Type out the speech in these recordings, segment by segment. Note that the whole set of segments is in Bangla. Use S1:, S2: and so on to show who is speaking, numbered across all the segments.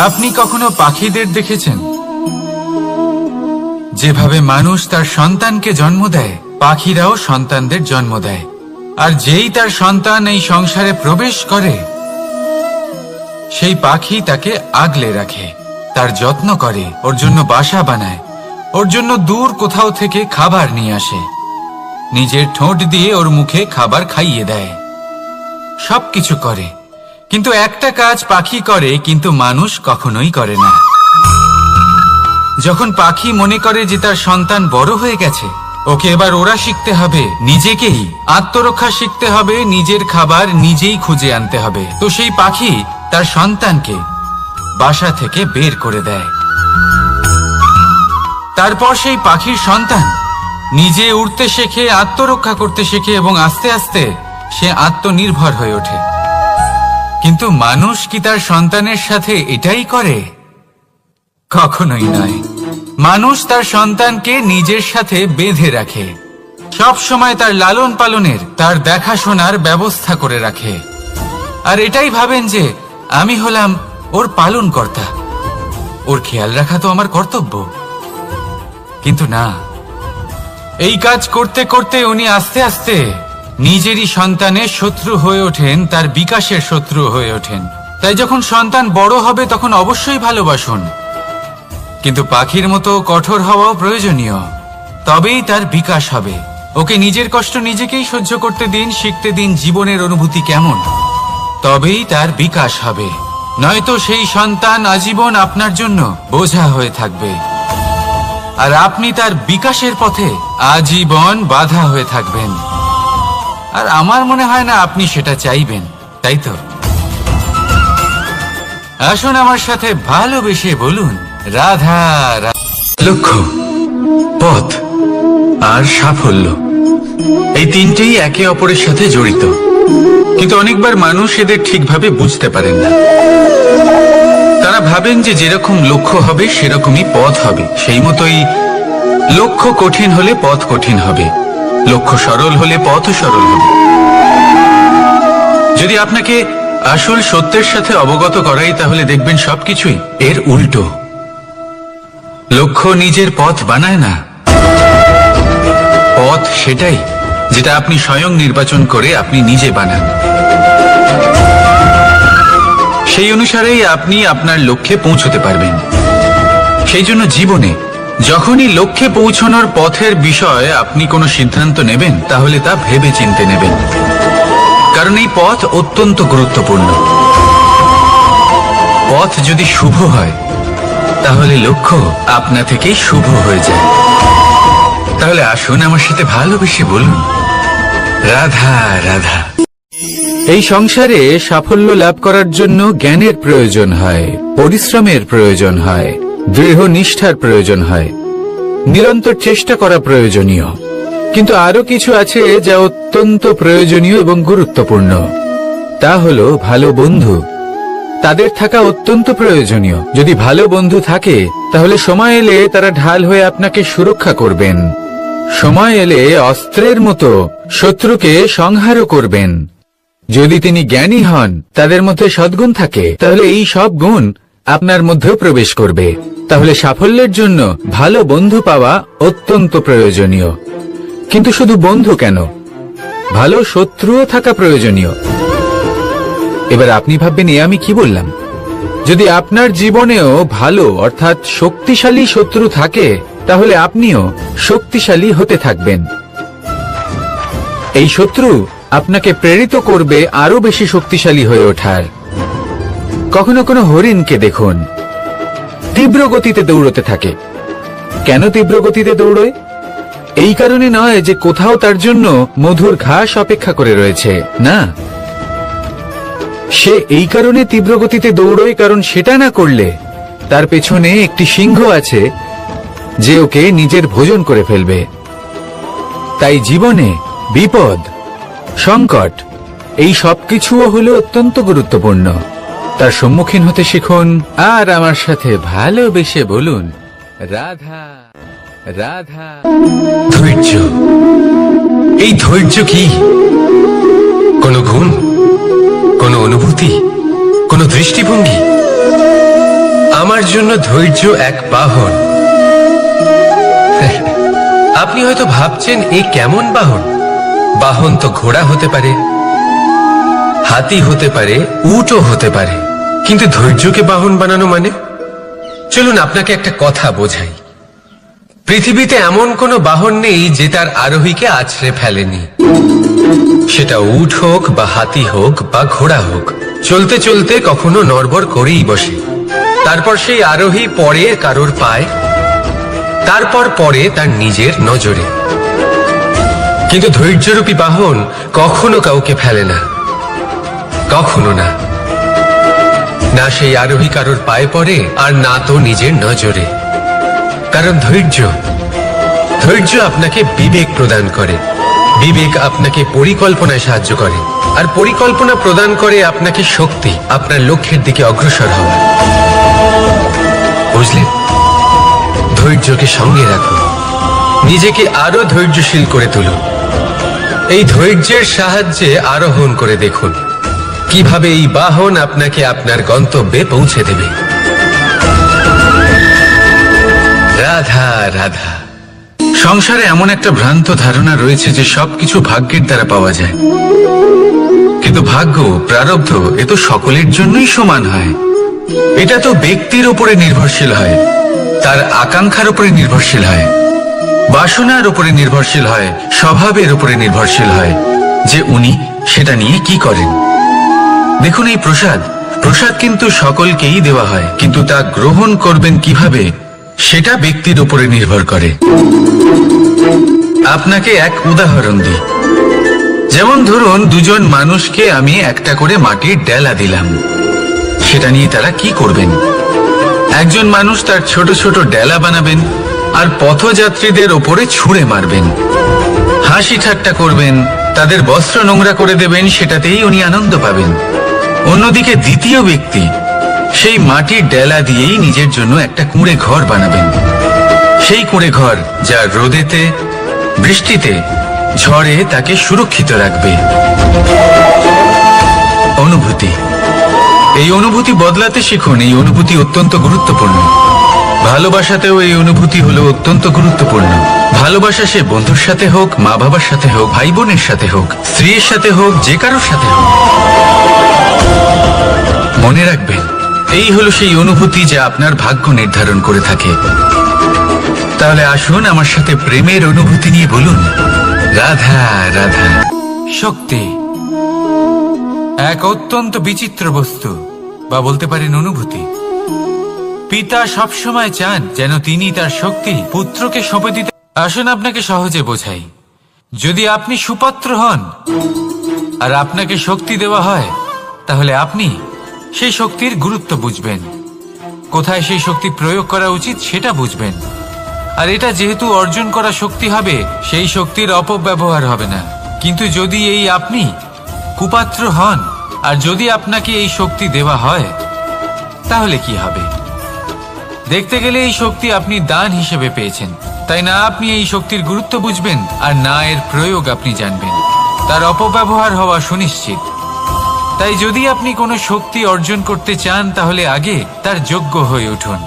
S1: আপনি কখনো পাখিদের দেখেছেন? যেভাবে মানুষ তার সন্তানকে জন্ম দেয়, পাখিরাও সন্তানদের জন্ম দেয়। আর যেই তার সন্তান এই সংসারে প্রবেশ করে, সেই পাখি তাকে আগলে রাখে, তার যত্ন করে, ওর জন্য বাসা বানায়, ওর জন্য দূর কোথাও থেকে খাবার নিয়ে আসে, নিজের ঠোঁট দিয়ে ওর মুখে খাবার খাইয়ে দেয়, সবকিছু করে। কিন্তু একটা কাজ পাখি করে, কিন্তু মানুষ কখনোই করে না। যখন পাখি মনে করে যে তার সন্তান বড় হয়ে গেছে, ওকে এবার ওরা শিখতে হবে, নিজেকেই আত্মরক্ষা শিখতে হবে, নিজের খাবার নিজেই খুঁজে আনতে হবে, তো সেই পাখি তার সন্তানকে বাসা থেকে বের করে দেয়। তারপর সেই পাখির সন্তান নিজে উড়তে শেখে, আত্মরক্ষা করতে শেখে এবং আস্তে আস্তে সে আত্মনির্ভর হয়ে ওঠে। কিন্তু মানুষ কি তার সন্তানের সাথে এটাই করে? কখনোই নয়। মানুষ তার সন্তানকে নিজের সাথে বেঁধে রাখে, সব সময় তার লালন পালনের, তার দেখাশোনার ব্যবস্থা করে রাখে, আর এটাই ভাবেন যে আমি হলাম ওর পালনকর্তা, ওর খেয়াল রাখা তো আমার কর্তব্য। কিন্তু না, এই কাজ করতে করতে উনি আস্তে আস্তে নিজেরই সন্তানের শত্রু হয়ে ওঠেন, তার বিকাশের শত্রু হয়ে ওঠেন। তাই যখন সন্তান বড় হবে তখন অবশ্যই ভালোবাসুন, কিন্তু পাখির মতো কঠোর হওয়াও প্রয়োজনীয়, তবেই তার বিকাশ হবে। ওকে নিজের কষ্ট নিজেকেই সহ্য করতে দিন, শিখতে দিন জীবনের অনুভূতি কেমন, তবেই তার বিকাশ হবে। নয়তো সেই সন্তান আজীবন আপনার জন্য বোঝা হয়ে থাকবে, আর আপনি তার বিকাশের পথে আজীবন বাধা হয়ে থাকবেন। আর আমার মনে হয় না আপনি সেটা চাইবেন, তাই তো? আসুন আমার সাথে ভালোবেসে বলুন রাধা রাধা।
S2: লক্ষ্য, পথ আর সাফল্য, এই তিনটেই একে অপরের সাথে জড়িত, কিন্তু অনেকবার মানুষ এদের ঠিকভাবে বুঝতে পারেন না। তারা ভাবেন যে যেরকম লক্ষ্য হবে সেরকমই পথ হবে, সেই মতোই লক্ষ্য কঠিন হলে পথ কঠিন হবে, লক্ষ্য সরল হলে পথও সরল হবে। যদি আপনাকে আসল সত্যের সাথে অবগত করাই, তাহলে দেখবেন সবকিছুই এর উল্টো। লক্ষ্য নিজের পথ বানায় না, পথ সেটাই যেটা আপনি স্বয়ং নির্বাচন করে আপনি নিজে বানান। সেই অনুসারেই আপনি আপনার লক্ষ্যে পৌঁছতে পারবেন। সেই জন্য জীবনে যখনই লক্ষ্যে পৌঁছানোর পথের বিষয়ে আপনি কোনো সিদ্ধান্ত নেবেন, তাহলে তা ভেবে চিন্তে নেবেন, কারণ এই পথ অত্যন্ত গুরুত্বপূর্ণ। পথ যদি শুভ হয়, তাহলে লক্ষ্য আপনা থেকেই শুভ হয়ে যায়। তাহলে আসুন আমার সাথে ভালোবেসে বলুন রাধা রাধা।
S1: এই সংসারে সাফল্য লাভ করার জন্য জ্ঞানের প্রয়োজন হয়, পরিশ্রমের প্রয়োজন হয়, দৃঢ় নিষ্ঠার প্রয়োজন হয়, নিরন্তর চেষ্টা করা প্রয়োজনীয়। কিন্তু আরো কিছু আছে যা অত্যন্ত প্রয়োজনীয় এবং গুরুত্বপূর্ণ, তা হলো ভালো বন্ধু। তাদের থাকা অত্যন্ত প্রয়োজনীয়। যদি ভালো বন্ধু থাকে, তাহলে সময় এলে তারা ঢাল হয়ে আপনাকে সুরক্ষা করবেন, সময় এলে অস্ত্রের মতো শত্রুকে সংহারও করবেন। যদি তিনি জ্ঞানী হন, তাদের মধ্যে সদ্গুণ থাকে, তাহলে এই সব গুণ আপনার মধ্যেও প্রবেশ করবে। তাহলে সাফল্যের জন্য ভালো বন্ধু পাওয়া অত্যন্ত প্রয়োজনীয়। কিন্তু শুধু বন্ধু কেন, ভালো শত্রুও থাকা প্রয়োজনীয়। এবার আপনি ভাববেন, এ আমি কি বললাম? যদি আপনার জীবনেও ভালো অর্থাৎ শক্তিশালী শত্রু থাকে, তাহলে আপনিও শক্তিশালী হতে থাকবেন। এই শত্রু আপনাকে প্রেরিত করবে আরো বেশি শক্তিশালী হয়ে ওঠার। কখনো কোনো হরিণকে দেখুন, তীব্র গতিতে দৌড়তে থাকে। কেন তীব্র গতিতে দৌড়য়? এই কারণে নয় যে কোথাও তার জন্য মধুর ঘাস অপেক্ষা করে রয়েছে, না, সে এই কারণে তীব্র গতিতে দৌড়য় কারণ সেটা না করলে তার পেছনে একটি সিংহ আছে যে ওকে নিজের ভোজন করে ফেলবে। তাই জীবনে বিপদ, সংকট, এই সবকিছুও হলো অত্যন্ত গুরুত্বপূর্ণ। তার সম্মুখীন হতে শিখুন আর আমার সাথে ভালোবেসে বলুন রাধা রাধা।
S2: ধৈর্য, এই ধৈর্য কি কোনো গুণ, কোনো অনুভূতি, কোনো দৃষ্টিভঙ্গি?
S3: ধৈর্য এক বাহন। আপনি হয়তো ভাবছেন এ কেমন বাহন? বাহন তো ঘোড়া হতে পারে, হাতি হতে পারে, উটও হতে পারে, কিন্তু ধৈর্যকে বাহন বানানো মানে? চলুন আপনাকে একটা কথা বোঝাই। পৃথিবীতে এমন কোনো বাহন নেই যে তার আরোহীকে আছড়ে ফেলেনি। সেটা উট হোক বা হাতি হোক বা ঘোড়া হোক, চলতে চলতে কখনো নড়বড় করেই বসে। তারপর সেই আরোহী পরে কারোর পায়, তারপর পরে তার নিজের নজরে। কিন্তু ধৈর্যরূপী বাহন কখনো কাউকে ফেলে না, কখনো না। না সেই আরোহী কারোর পায়ে পড়ে, আর না তো নিজের নজরে। কারণ ধৈর্য আপনাকে বিবেক প্রদান করে, বিবেক আপনাকে পরিকল্পনায় সাহায্য করে, আর পরিকল্পনা প্রদান করে আপনাকে শক্তি, আপনার লক্ষ্যের দিকে অগ্রসর হওয়া। বুঝলেন? ধৈর্যকে সঙ্গে রাখুন, নিজেকে আরো ধৈর্যশীল করে তুলুন। এই ধৈর্যের সাহায্যে আরোহণ করে দেখুন কিভাবে এই বাহন আপনাকে আপনার গন্তব্যে পৌঁছে দেবে। রাধা রাধা।
S2: সংসারে এমন একটা ভ্রান্ত ধারণা রয়েছে যে সবকিছু ভাগ্যের দ্বারা পাওয়া যায়, কিন্তু ভাগ্য, প্রারব্ধ এ তো সকলের জন্যই সমান হয়। এটা তো ব্যক্তির উপরে নির্ভরশীল হয়, তার আকাঙ্ক্ষার উপরে নির্ভরশীল হয়, বাসনার উপরে নির্ভরশীল হয়, স্বভাবের উপরে নির্ভরশীল হয় যে উনি সেটা নিয়ে কি করেন। দেখুন, এই প্রসাদ কিন্তু সকলকেই দেওয়া হয়, কিন্তু তা গ্রহণ করবেন কিভাবে সেটা ব্যক্তির উপরে নির্ভর করে। আপনাকে এক উদাহরণ দিই। যেমন ধরুন, দুজন মানুষকে আমি একটা করে মাটির ডেলা দিলাম, সেটা নিয়ে তারা কি করবেন? একজন মানুষ তার ছোট ছোট ডেলা বানাবেন আর পথযাত্রীদের ওপরে ছুঁড়ে মারবেন, হাসি ঠাট্টা করবেন, তাদের বস্ত্র নোংরা করে দেবেন, সেটাতেই উনি আনন্দ পাবেন। অন্যদিকে দ্বিতীয় ব্যক্তি সেই মাটির ডেলা দিয়েই নিজের জন্য একটা কুঁড়ে ঘর বানাবেন। সেই কুঁড়ে ঘর যা রোদেতে, বৃষ্টিতে, ঝড়ে তাকে সুরক্ষিত রাখবে। অনুভূতি, এই অনুভূতি বদলাতে শিখুন। এই অনুভূতি অত্যন্ত গুরুত্বপূর্ণ। ভালোবাসাতেও এই অনুভূতি হলো অত্যন্ত গুরুত্বপূর্ণ। ভালোবাসা সে বন্ধুর সাথে হোক, মা বাবার সাথে হোক, ভাই বোনের সাথে হোক, স্ত্রীর সাথে হোক, যে কারোর সাথে হোক। মনে রাখবেন, এই হলো সেই অনুভূতি যা আপনার ভাগ্য নির্ধারণ করে থাকে। তাহলে আসুন আমার সাথে প্রেমের অনুভূতি নিয়ে বলুন, রাধা রাধা।
S1: শক্তি এক অত্যন্ত বিচিত্র বস্তু, বা বলতে পারেন অনুভূতি। পিতা সবসময় চান যেন তিনি তার শক্তি পুত্রকে সঁপে দিতে। আসুন আপনাকে সহজে বোঝাই। যদি আপনি সুপাত্র হন আর আপনাকে শক্তি দেওয়া হয়, তাহলে আপনি সেই শক্তির গুরুত্ব বুঝবেন, কোথায় সেই শক্তি প্রয়োগ করা উচিত সেটা বুঝবেন। আর এটা যেহেতু অর্জন করা শক্তি হবে, সেই শক্তির অপব্যবহার হবে না। কিন্তু যদি এই আপনি কুপাত্র হন আর যদি আপনাকে এই শক্তি দেওয়া হয়, তাহলে কি হবে? দেখতে গেলে এই শক্তি আপনি দান হিসেবে পেয়েছেন, তাই না আপনি এই শক্তির গুরুত্ব বুঝবেন আর না এর প্রয়োগ আপনি জানবেন। তার অপব্যবহার হওয়া সুনিশ্চিত। তাই যদি আপনি কোনো শক্তি অর্জন করতে চান, তাহলে আগে তার যোগ্য হয়ে উঠুন।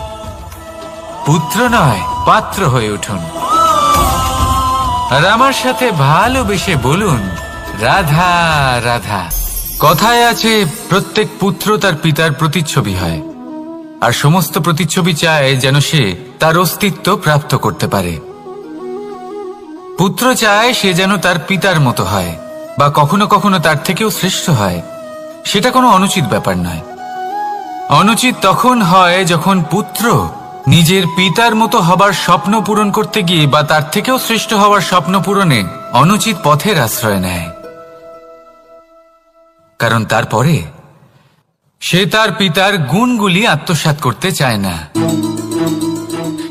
S1: পুত্র নয়, পাত্র হয়ে উঠুন। আর আমার সাথে ভালোবেসে বলুন, রাধা রাধা। কথায় আছে, প্রত্যেক পুত্র তার পিতার প্রতিচ্ছবি হয়, আর সমস্ত প্রতিচ্ছবি চায় যেন সে তার অস্তিত্ব প্রাপ্ত করতে পারে। পুত্র চায় সে যেন তার পিতার মতো হয়, বা কখনো কখনো তার থেকেও শ্রেষ্ঠ হয়। সেটা কোনো অনুচিত ব্যাপার নয়। অনুচিত তখন হয় যখন পুত্র নিজের পিতার মতো হবার স্বপ্ন পূরণ করতে গিয়ে বা তার থেকেও শ্রেষ্ঠ হওয়ার স্বপ্ন পূরণে অনুচিত পথের আশ্রয় নেয়। কারণ তারপরে সে তার পিতার গুণগুলি আত্মসাৎ করতে চায় না।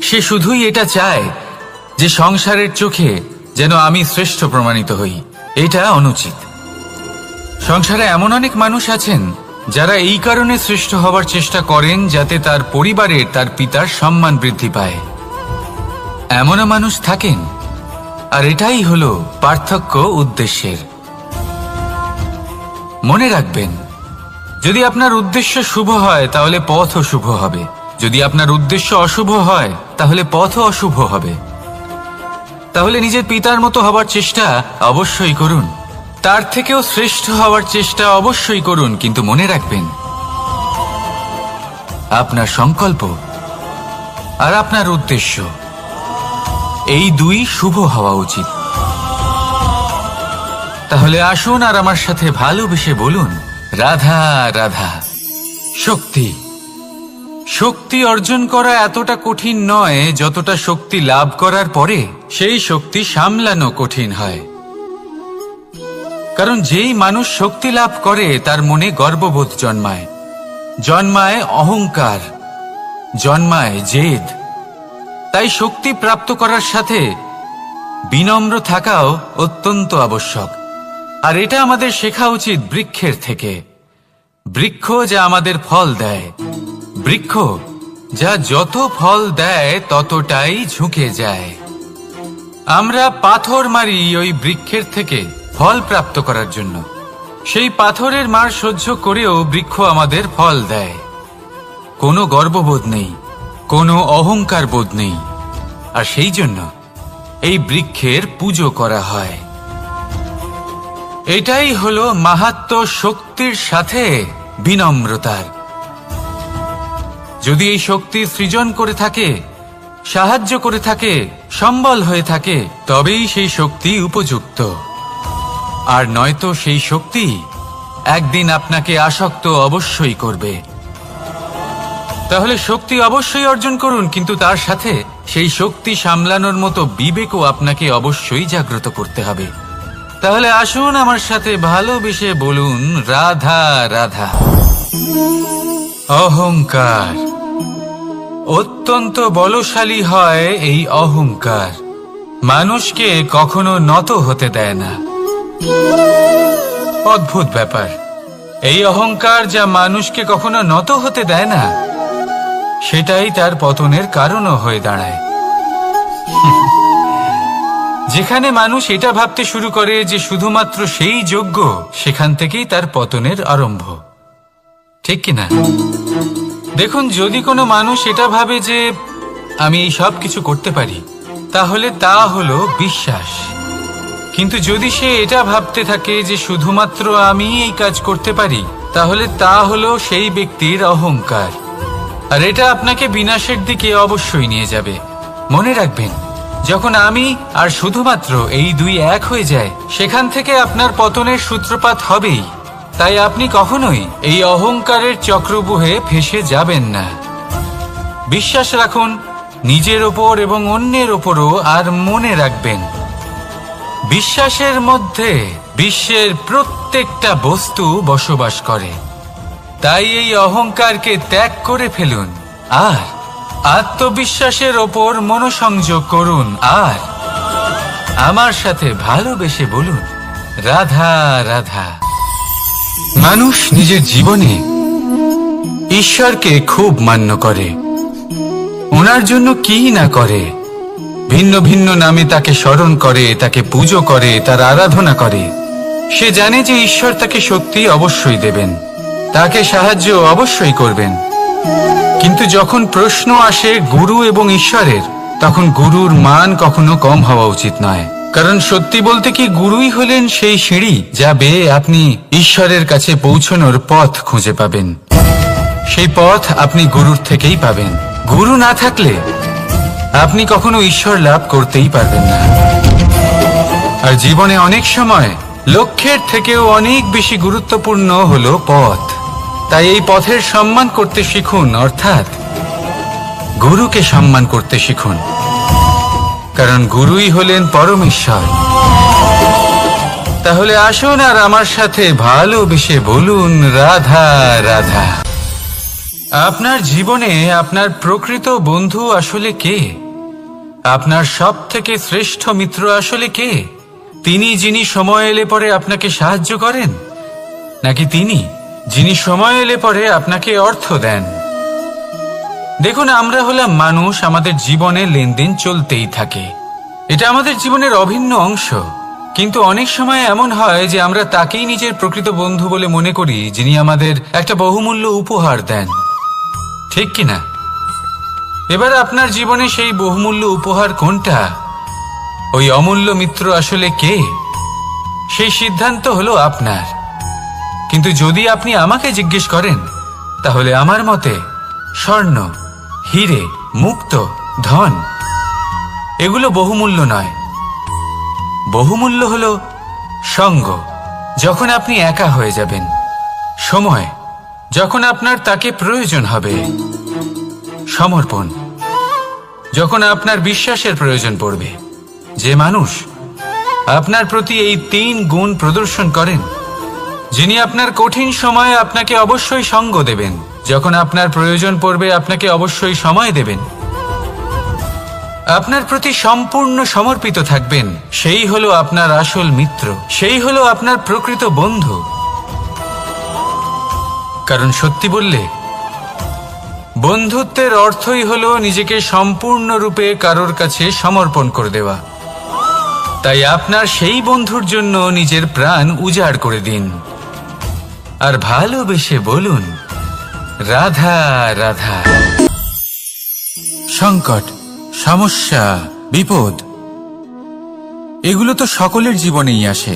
S1: সে শুধুই এটা চায় যে সংসারের চোখে যেন আমি শ্রেষ্ঠ প্রমাণিত হই। এটা অনুচিত। সংসারে এমন অনেক মানুষ আছেন যারা এই কারণে শ্রেষ্ঠ হবার চেষ্টা করেন যাতে তার পরিবারের, তার পিতার সম্মান বৃদ্ধি পায়। এমনও মানুষ থাকেন। আর এটাই হলো পার্থক্য উদ্দেশ্যের। মনে রাখবেন, যদি আপনার উদ্দেশ্য শুভ হয় তাহলে পথও শুভ হবে। যদি আপনার উদ্দেশ্য অশুভ হয় তাহলে পথও অশুভ হবে। তাহলে নিজের পিতার মতো হবার চেষ্টা অবশ্যই করুন, তার থেকেও শ্রেষ্ঠ হওয়ার চেষ্টা অবশ্যই করুন, কিন্তু মনে রাখবেন আপনার সংকল্প আর আপনার উদ্দেশ্য এই দুই শুভ হওয়া উচিত। তাহলে আসুন আর আমার সাথে ভালোবেসে বলুন, রাধা রাধা। শক্তি শক্তি অর্জন করা এতটা কঠিন নয় যতটা শক্তি লাভ করার পরে সেই শক্তি সামলানো কঠিন হয়। কারণ যেই মানুষ শক্তি লাভ করে তার মনে গর্ববোধ জন্মায়, জন্মায় অহংকার, জন্মায় জেদ। তাই শক্তি প্রাপ্ত করার সাথে বিনম্র থাকাও অত্যন্ত আবশ্যক। আর এটা আমাদের শেখা উচিত বৃক্ষের থেকে। বৃক্ষ যা আমাদের ফল দেয়, বৃক্ষ যা যত ফল দেয় ততটাই ঝুঁকে যায়। আমরা পাথর মারি ওই বৃক্ষের থেকে ফল প্রাপ্ত করার জন্য। সেই পাথরের মার সহ্য করেও বৃক্ষ আমাদের ফল দেয়। কোনো গর্ববোধ নেই, কোনো অহংকার বোধ নেই, আর সেই জন্য এই বৃক্ষের পুজো করা হয়। এটাই হলো মাহাত্ম্য শক্তির সাথে বিনম্রতার। যদি এই শক্তি সৃজন করে থাকে, সাহায্য করে থাকে, সম্বল হয়ে থাকে, তবেই সেই শক্তি উপযুক্ত। আর নয়তো সেই শক্তি একদিন আপনাকে আসক্ত অবশ্যই করবে। তাহলে শক্তি অবশ্যই অর্জন করুন, কিন্তু তার সাথে সেই শক্তি সামলানোর মতো বিবেকও আপনাকে অবশ্যই জাগ্রত করতে হবে। তাহলে আসুন আমার সাথে ভালোবেসে বলুন, রাধা রাধা। অহংকার অত্যন্ত বলশালী হয়। এই অহংকার মানুষকে কখনো নত হতে দেয় না। অদ্ভুত ব্যাপার, এই অহংকার যা মানুষকে কখনো নত হতে দেয় না, সেটাই তার পতনের কারণও হয়ে দাঁড়ায়। যেখানে মানুষ এটা ভাবতে শুরু করে যে শুধুমাত্র সেই যোগ্য, সেখান থেকেই তার পতনের আরম্ভ। ঠিক কিনা? দেখুন, যদি কোনো মানুষ এটা ভাবে যে আমি এই সব কিছু করতে পারি, তাহলে তা হলো বিশ্বাস। কিন্তু যদি সে এটা ভাবতে থাকে যে শুধুমাত্র আমি এই কাজ করতে পারি, তাহলে তা হলো সেই ব্যক্তির অহংকার। আর এটা আপনাকে বিনাশের দিকে অবশ্যই নিয়ে যাবে। মনে রাখবেন, যখন আমি আর শুধুমাত্র এই দুই এক হয়ে যায়, সেখান থেকে আপনার পতনের সূত্রপাত হবেই। তাই আপনি কখনোই এই অহংকারের চক্রব্যূহে ফেঁসে যাবেন না। বিশ্বাস রাখুন নিজের ওপর এবং অন্যের ওপরও। আর মনে রাখবেন, বিশ্বাসের মধ্যে বিশ্বের প্রত্যেকটা বস্তু বসবাস করে। তাই এই অহংকারকে ত্যাগ করে ফেলুন আর আত্মবিশ্বাসের ওপর মনোসংযোগ করুন। আর আমার সাথে ভালোবেসে বলুন, রাধা রাধা। মানুষ নিজের জীবনে ঈশ্বরকে খুব মান্য করে, ওনার জন্য কি না করে। ভিন্ন ভিন্ন নামে তাকে স্মরণ করে, তাকে পুজো করে, তার আরাধনা করে। সে জানে যে ঈশ্বর তাকে শক্তি অবশ্যই দেবেন, তাকে সাহায্য অবশ্যই করবেন। কিন্তু যখন প্রশ্ন আসে গুরু এবং ঈশ্বরের, তখন গুরুর মান কখনো কম হওয়া উচিত নয়। কারণ সত্যি বলতে কি, গুরুই হলেন সেই সিঁড়ি যা বেয়ে আপনি ঈশ্বরের কাছে পৌঁছানোর পথ খুঁজে পাবেন। সেই পথ আপনি গুরুর থেকেই পাবেন। গুরু না থাকলে আপনি কখনো ঈশ্বর লাভ করতেই পারবেন না। আর জীবনে অনেক সময় লক্ষ্যের থেকেও অনেক বেশি গুরুত্বপূর্ণ হলো পথ। তাই এই পথের সম্মান করতে শিখুন, অর্থাৎ গুরুকে সম্মান করতে শিখুন। কারণ গুরুই হলেন পরমেশ্বর। তাহলে আসুন আর আমার সাথে ভালোবেসে বলুন, রাধা রাধা। আপনার জীবনে আপনার প্রকৃত বন্ধু আসলে কে? আপনার সব থেকে শ্রেষ্ঠ মিত্র আসলে কে? তিনি যিনি সময় এলে পরে আপনাকে সাহায্য করেন, নাকি তিনি যিনি সময় এলে পরে আপনাকে অর্থ দেন? দেখুন, আমরা হলাম মানুষ, আমাদের জীবনে লেনদেন চলতেই থাকে। এটা আমাদের জীবনের অভিন্ন অংশ। কিন্তু অনেক সময় এমন হয় যে আমরা তাকেই নিজের প্রকৃত বন্ধু বলে মনে করি, যিনি আমাদের একটা বহুমূল্য উপহার দেন। ঠিক কিনা? এবার আপনার জীবনে সেই বহুমূল্য উপহার কোনটা, ওই অমূল্য মিত্র আসলে কে, সেই সিদ্ধান্ত হলো আপনার। কিন্তু যদি আপনি আমাকে জিজ্ঞেস করেন, তাহলে আমার মতে স্বর্ণ, হিরে, মুক্ত, ধন এগুলো বহুমূল্য নয়। বহুমূল্য হলো সঙ্গ, যখন আপনি একা হয়ে যাবেন, সময়, যখন আপনার তাকে প্রয়োজন হবে, সমর্পণ, যখন আপনার বিশ্বাসের প্রয়োজন পড়বে। যে মানুষ আপনার প্রতি এই 3 গুণ প্রদর্শন করেন, যিনি আপনার কঠিন সময়ে আপনাকে অবশ্যই সঙ্গ দেবেন, যখন আপনার প্রয়োজন পড়বে আপনাকে অবশ্যই সময় দেবেন, আপনার প্রতি সম্পূর্ণ সমর্পিত থাকবেন, সেই হলো আপনার আসল মিত্র, সেই হলো আপনার প্রকৃত বন্ধু। কারণ সত্যি বললে, বন্ধুত্বের অর্থই হলো নিজেকে সম্পূর্ণরূপে কারোর কাছে সমর্পণ করে দেওয়া। তাই আপনার সেই বন্ধুর জন্য নিজের প্রাণ উজাড় করে দিন, আর ভালোবেসে বলুন, রাধা রাধা। সংকট, সমস্যা, বিপদ এগুলো তো সকলের জীবনেই আসে।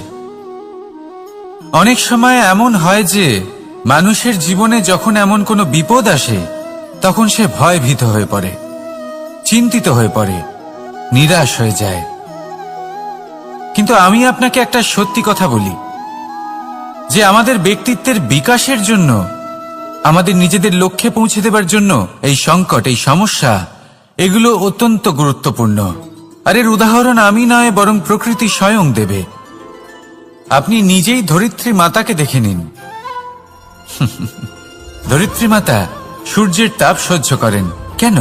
S1: অনেক সময় এমন হয় যে মানুষের জীবনে যখন এমন কোনো বিপদ আসে, তখন সে ভয়ভীত হয়ে পড়ে, চিন্তিত হয়ে পড়ে, নিরাশ হয়ে যায়। কিন্তু আমি আপনাকে একটা সত্যি কথা বলি, যে আমাদের ব্যক্তিত্বের বিকাশের জন্য, আমাদের নিজেদের লক্ষ্যে পৌঁছে দেবার জন্য এই সংকট, এই সমস্যা এগুলো অত্যন্ত গুরুত্বপূর্ণ। আর এর উদাহরণ আমি নয়, বরং প্রকৃতি স্বয়ং দেবে। আপনি নিজেই ধরিত্রী মাতাকে দেখে নিন। ধরিত্রী মাতা সূর্যের তাপ সহ্য করেন কেন?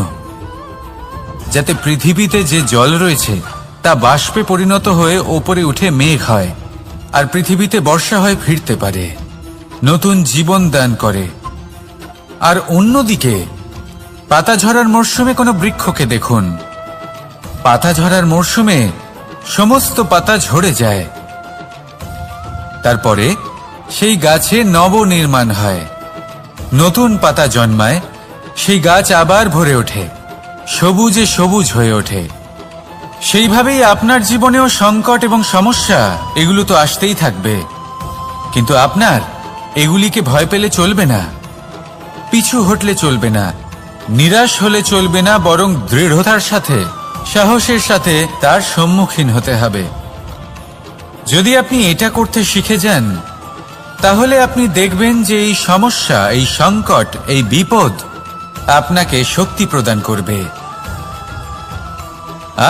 S1: যাতে পৃথিবীতে যে জল রয়েছে তা বাষ্পে পরিণত হয়ে ওপরে উঠে মেঘ হয়, আর পৃথিবীতে বর্ষা হয়ে ফিরতে পারে, নতুন জীবন দান করে। আর অন্যদিকে পাতা ঝরার মরশুমে কোনো বৃক্ষকে দেখুন, পাতা ঝরার মরশুমে সমস্ত পাতা ঝরে যায়, তারপরে সেই গাছে নবনির্মাণ হয়, নতুন পাতা জন্মায়, সেই গাছ আবার ভরে ওঠে, সবুজে সবুজ হয়ে ওঠে। সেইভাবেই আপনার জীবনেও সংকট এবং সমস্যা এগুলো তো আসতেই থাকবে, কিন্তু আপনার এগুলিকে ভয় পেলে চলবে না, পিছু হটলে চলবে না, নিরাশ হলে চলবে না, বরং দৃঢ়তার সাথে, সাহসের সাথে তার সম্মুখীন হতে হবে। যদি আপনি এটা করতে শিখে যান, তাহলে আপনি দেখবেন যে এই সমস্যা, এই সংকট, এই বিপদ আপনাকে শক্তি প্রদান করবে।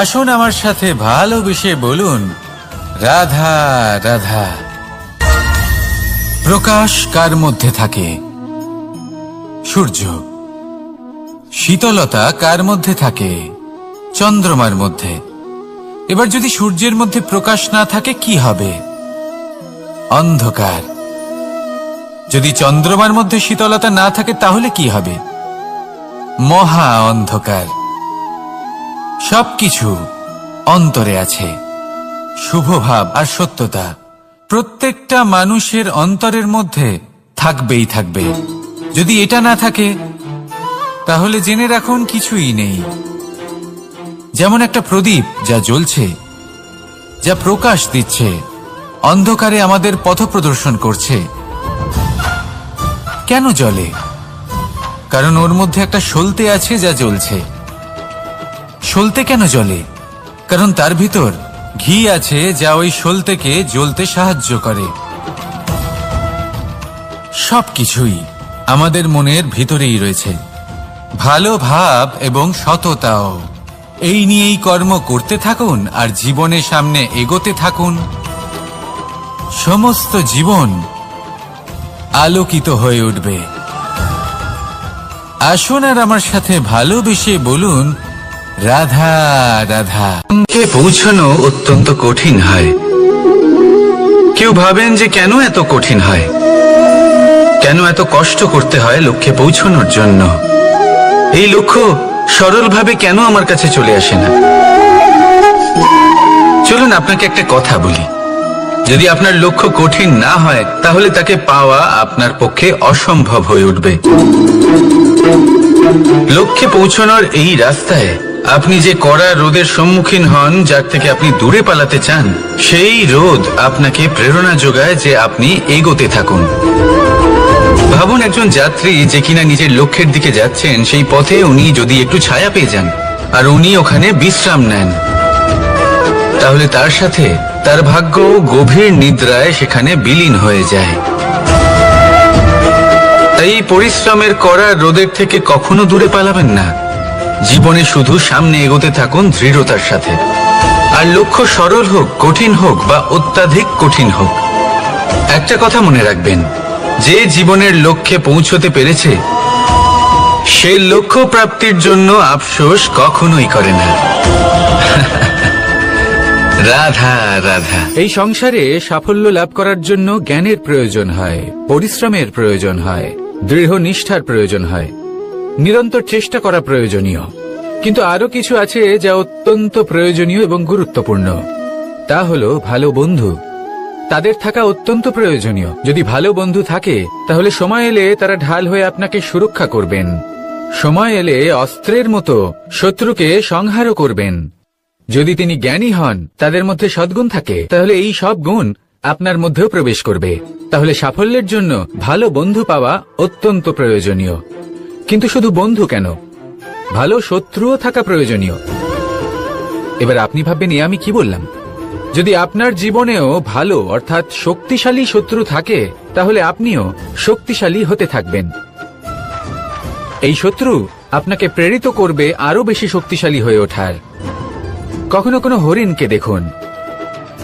S1: আসুন আমার সাথে ভালোবেসে বলুন, রাধা রাধা। প্রকাশ কার মধ্যে থাকে? সূর্য। শীতলতা কার মধ্যে থাকে? চন্দ্রমার মধ্যে। এবার যদি সূর্যের মধ্যে প্রকাশ না থাকে কি হবে? অন্ধকার। যদি চন্দ্রমার মধ্যে শীতলতা না থাকে তাহলে কি হবে? মহা অন্ধকার। সবকিছু অন্তরে আছে, শুভভাব আর সত্যতা প্রত্যেকটা মানুষের অন্তরের মধ্যে থাকবেই থাকবে। যদি এটা না থাকে তাহলে জেনে রাখুন কিছুই নেই। যেমন একটা প্রদীপ যা জ্বলছে, যা প্রকাশ দিচ্ছে, অন্ধকারে আমাদের পথ প্রদর্শন করছে। কেন জ্বলে? কারণ ওর মধ্যে একটা সলতে আছে যা জ্বলছে। সলতে কেন জ্বলে? কারণ তার ভিতর ঘি আছে যা ওই সলতেকে জ্বলতে সাহায্য করে। সবকিছুই আমাদের মনের ভিতরেই রয়েছে, ভালো ভাব এবং সততাও। এই নিয়েই কর্ম করতে থাকুন আর জীবনের সামনে এগোতে থাকুন। সমস্ত জীবন আলোকিত হয়ে উঠবে। আসুন আর আমার সাথে ভালোবেসে বলুন, রাধা রাধা।
S2: পৌঁছানো অত্যন্ত কঠিন হয়। কেউ ভাবেন যে কেন এত কঠিন হয়, কেন এত কষ্ট করতে হয় লক্ষ্যে পৌঁছানোর জন্য। এই লক্ষ্য সরলভাবে কেন আমার কাছে চলে আসে না? চলুন আপনাকে একটা কথা বলি। যদি আপনার লক্ষ্য কঠিন না হয় তাহলে তাকে পাওয়া আপনার পক্ষে অসম্ভব হয়ে উঠবে। লক্ষ্যে পৌঁছানোর এই রাস্তায় আপনি যে কড়া রোদের সম্মুখীন হন, যার থেকে আপনি দূরে পালাতে চান, সেই রোদ আপনাকে প্রেরণা যোগায় যে আপনি এগোতে থাকুন। ভাবুন একজন যাত্রী যে কিনা নিজের লক্ষ্যের দিকে যাচ্ছেন, সেই পথে উনি যদি একটু ছায়া পেয়ে যান আর উনি ওখানে বিশ্রাম নেন, তাহলে তার সাথে তার ভাগ্য গভীর নিদ্রায় সেখানে বিলীন হয়ে যায়। তাই পরিশ্রমের করা রোদের থেকে কখনো দূরে পালাবেন না। জীবনে শুধু সামনে এগোতে থাকুন দৃঢ়তার সাথে। আর লক্ষ্য সরল হোক, কঠিন হোক বা অত্যাধিক কঠিন হোক, একটা কথা মনে রাখবেন, যে জীবনের লক্ষ্যে পৌঁছতে পেরেছে সে লক্ষ্য প্রাপ্তির জন্য আফসোস কখনোই করে না। রাধা রাধা।
S1: এই সংসারে সাফল্য লাভ করার জন্য জ্ঞানের প্রয়োজন হয়, পরিশ্রমের প্রয়োজন হয়, দৃঢ় নিষ্ঠার প্রয়োজন হয়, নিরন্তর চেষ্টা করা প্রয়োজনীয়। কিন্তু আরো কিছু আছে যা অত্যন্ত প্রয়োজনীয় এবং গুরুত্বপূর্ণ। তা হলো ভালো বন্ধু। তাদের থাকা অত্যন্ত প্রয়োজনীয়। যদি ভালো বন্ধু থাকে তাহলে সময় এলে তারা ঢাল হয়ে আপনাকে সুরক্ষা করবেন। সময় এলে অস্ত্রের মতো শত্রুকে সংহারও করবেন। যদি তিনি জ্ঞানী হন, তাদের মধ্যে সদ্গুণ থাকে, তাহলে এই সব গুণ আপনার মধ্যেও প্রবেশ করবে। তাহলে সাফল্যের জন্য ভালো বন্ধু পাওয়া অত্যন্ত প্রয়োজনীয়। কিন্তু শুধু বন্ধু কেন, ভালো শত্রুও থাকা প্রয়োজনীয়। এবার আপনি ভাববেন, আমি কি বললাম? যদি আপনার জীবনেও ভালো অর্থাৎ শক্তিশালী শত্রু থাকে, তাহলে আপনিও শক্তিশালী হতে থাকবেন। এই শত্রু আপনাকে প্রেরিত করবে আরো বেশি শক্তিশালী হয়ে ওঠার। কখনো কোনো হরিণকে দেখুন,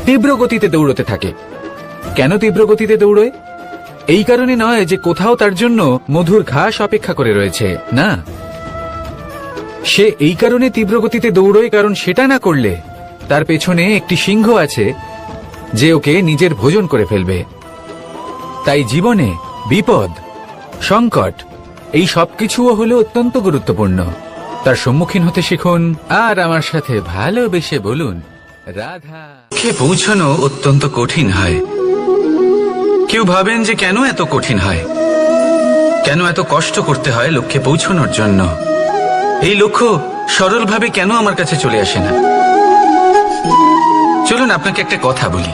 S1: তীব্র গতিতে দৌড়তে থাকে। কেন তীব্র গতিতে দৌড়ে? এই কারণে নয় যে কোথাও তার জন্য মধুর ঘাস অপেক্ষা করে রয়েছে, না। সে এই কারণে তীব্র গতিতে দৌড়য় কারণ সেটা না করলে তার পেছনে একটি সিংহ আছে যে ওকে নিজের ভোজন করে ফেলবে। তাই জীবনে বিপদ, সংকট, এই সবকিছুও হলো অত্যন্ত গুরুত্বপূর্ণ। তার সম্মুখীন হতে শিখুন আর আমার সাথে ভালোবেসে বলুন, রাধা।
S2: লক্ষ্যে পৌঁছানো অত্যন্ত কঠিন হয়। কেউ ভাবেন যে কেন এত কঠিন হয়, কেন এত কষ্ট করতে হয় লক্ষ্যে পৌঁছানোর জন্য। এই লক্ষ্য সরলভাবে কেন আমার কাছে চলে আসে না? চলুন আপনাকে একটা কথা বলি,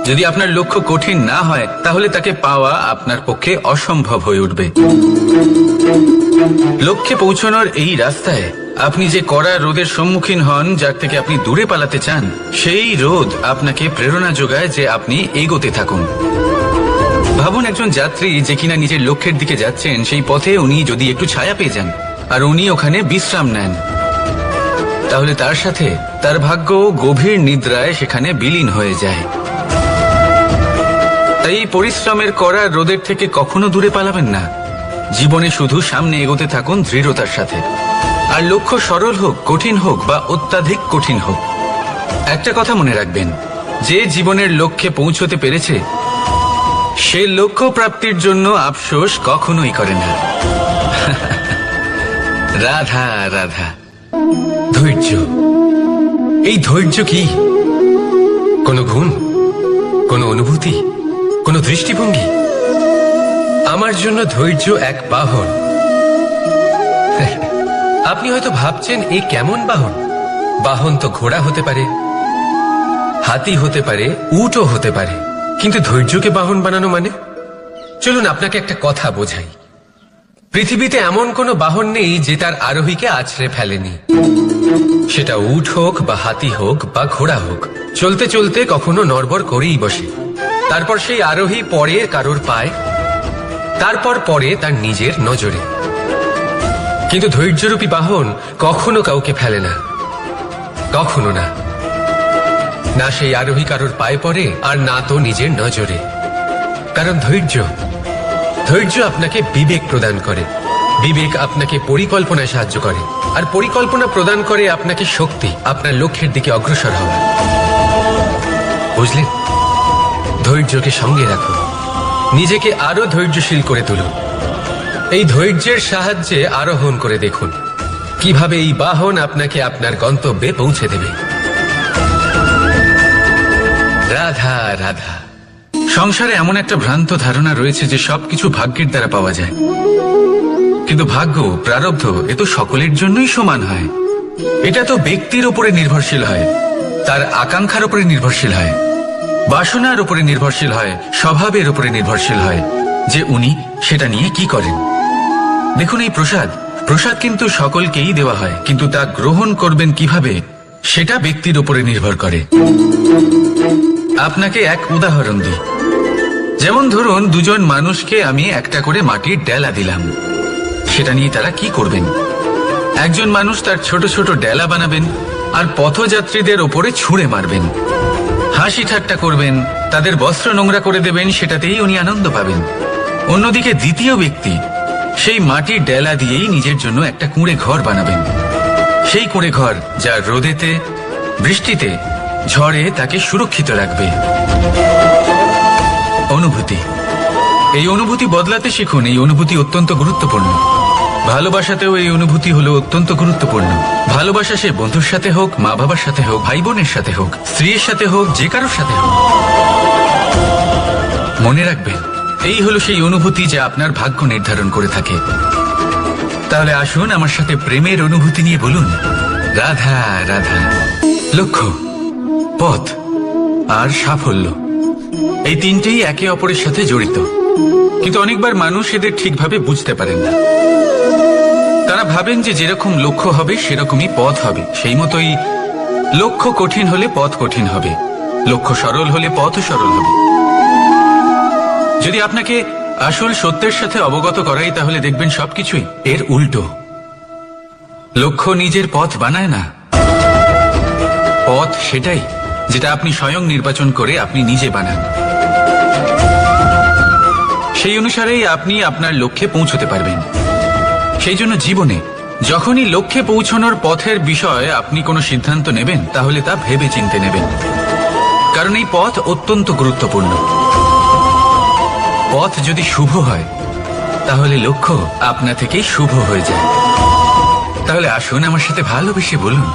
S2: যদি আপনার লক্ষ্য কঠিন না হয় তাহলে তাকে পাওয়া আপনার পক্ষে অসম্ভব হয়ে উঠবে। লক্ষ্যে পৌঁছানোর এই রাস্তায় আপনি যে কড়া রোদের সম্মুখীন হন, যার থেকে আপনি দূরে পালাতে চান, সেই রোদ আপনাকে প্রেরণা যোগায় যে আপনি এগোতে থাকুন। ভাবুন একজন যাত্রী যে কিনা নিজের লক্ষ্যের দিকে যাচ্ছেন, সেই পথে উনি যদি একটু ছায়া পেয়ে যান আর উনি ওখানে বিশ্রাম নেন, তাহলে তার সাথে তার ভাগ্য গভীর নিদ্রায় সেখানে বিলীন হয়ে যায়। তাই পরিশ্রমের করা রোদের থেকে কখনো দূরে পালাবেন না। জীবনে শুধু সামনে এগোতে থাকুন দৃঢ়তার সাথে। আর লক্ষ্য সরল হোক, কঠিন হোক বা অত্যাধিক কঠিন হোক, একটা কথা মনে রাখবেন, যে জীবনের লক্ষ্যে পৌঁছতে পেরেছে সে লক্ষ্য প্রাপ্তির জন্য আফসোস কখনোই করে না। রাধা রাধা।
S3: ধৈর্য, এই ধৈর্য কি কোনো গুণ, কোনো অনুভূতি, কোনো দৃষ্টিভঙ্গি? আমার জন্য ধৈর্য এক বাহন। আপনি হয়তো ভাবছেন, এ কেমন বাহন? বাহন তো ঘোড়া হতে পারে, হাতি হতে পারে, উটও হতে পারে, কিন্তু ধৈর্যকে বাহন বানানো মানে? চলুন আপনাকে একটা কথা বোঝাই। পৃথিবীতে এমন কোনো বাহন নেই যে তার আরোহীকে আছড়ে ফেলেনি। সেটা উট হোক বা হাতি হোক বা ঘোড়া হোক, চলতে চলতে কখনো নড়বড় করেই বসে। তারপর সেই আরোহী পড়ে কারোর পায়, তারপর পড়ে তার নিজের নজরে। কিন্তু ধৈর্যরূপী বাহন কখনো কাউকে ফেলে না, কখনো না। না সেই আরোহী কারোর পায়ে পড়ে আর না তো নিজের নজরে। কারণ ধৈর্য আপনাকে বিবেক প্রদান করে, বিবেক আপনাকে পরিকল্পনায় সাহায্য করে, আর পরিকল্পনা প্রদান করে আপনাকে শক্তি, আপনার লক্ষ্যের দিকে অগ্রসর হওয়া। বুঝলেন? ধৈর্যকে সঙ্গে রাখুন, নিজেকে আরো ধৈর্যশীল করে তুলুন। এই ধৈর্যের সাহায্যে আরোহণ করে দেখুন কিভাবে এই বাহন আপনাকে আপনার গন্তব্যে পৌঁছে দেবে। রাধা রাধা।
S2: সংসারে এমন একটা ভ্রান্ত ধারণা রয়েছে যে সবকিছু ভাগ্যের দ্বারা পাওয়া যায়, কিন্তু ভাগ্য, প্রারব্ধ এ তো সকলের জন্যই সমান হয়। এটা তো ব্যক্তির উপরে নির্ভরশীল হয়, তার আকাঙ্ক্ষার উপরে নির্ভরশীল হয়, বাসনার উপরে নির্ভরশীল হয়, স্বভাবের উপরে নির্ভরশীল হয় যে উনি সেটা নিয়ে কি করেন। দেখুন, এই প্রসাদ কিন্তু সকলকেই দেওয়া হয়, কিন্তু তা গ্রহণ করবেন কিভাবে সেটা ব্যক্তির উপরে নির্ভর করে। আপনাকে এক উদাহরণ দিই। যেমন ধরুন, দুজন মানুষকে আমি একটা করে মাটির ডেলা দিলাম, সেটা নিয়ে তারা কি করবেন? একজন মানুষ তার ছোট ছোট ডেলা বানাবেন আর পথযাত্রীদের ওপরে ছুঁড়ে মারবেন, হাসি ঠাট্টা করবেন, তাদের বস্ত্র নোংরা করে দেবেন, সেটাতেই উনি আনন্দ পাবেন। অন্যদিকে দ্বিতীয় ব্যক্তি সেই মাটির ডেলা দিয়েই নিজের জন্য একটা কুঁড়ে ঘর বানাবেন। সেই কুঁড়ে ঘর যা রোদেতে, বৃষ্টিতে, ঝড়ে তাকে সুরক্ষিত রাখবে। অনুভূতি, এই অনুভূতি বদলাতে শিখুন। এই অনুভূতি অত্যন্ত গুরুত্বপূর্ণ। ভালোবাসাতেও এই অনুভূতি হলো অত্যন্ত গুরুত্বপূর্ণ। ভালোবাসা সে বন্ধুর সাথে হোক, মা বাবার সাথে হোক, ভাই বোনের সাথে হোক, স্ত্রীর সাথে হোক, যে কারোর সাথে হোক। মনে রাখবেন, এই হলো সেই অনুভূতি যা আপনার ভাগ্য নির্ধারণ করে থাকে। তাহলে আসুন আমার সাথে প্রেমের অনুভূতি নিয়ে বলুন, রাধা রাধা। লক্ষ্য, পথ আর সাফল্য, এই তিনটেই একে অপরের সাথে জড়িত, কিন্তু অনেকবার মানুষ এদের ঠিকভাবে বুঝতে পারেন না। তারা ভাবেন যে যেরকম লক্ষ্য হবে সেরকমই পথ হবে, সেই মতোই লক্ষ্য কঠিন হলে পথ কঠিন হবে, লক্ষ্য সরল হলে পথও সরল হবে। যদি আপনাকে আসল সত্যের সাথে অবগত করাই, তাহলে দেখবেন সবকিছুই এর উল্টো। লক্ষ্য নিজের পথ বানায় না, পথ সেটাই যেটা আপনি স্বয়ং নির্বাচন করে আপনি নিজে বানান। সেই অনুসারেই আপনি আপনার লক্ষ্যে পৌঁছতে পারবেন। সেই জন্য জীবনে যখনই লক্ষ্যে পৌঁছানোর পথের বিষয়ে আপনি কোনো সিদ্ধান্ত নেবেন, তাহলে তা ভেবে চিন্তে নেবেন, কারণ এই পথ অত্যন্ত গুরুত্বপূর্ণ। পথ যদি শুভ হয়, তাহলে লক্ষ্য আপনা থেকেই শুভ হয়ে যায়। তাহলে আসুন আমার সাথে ভালোবেসে বলুন,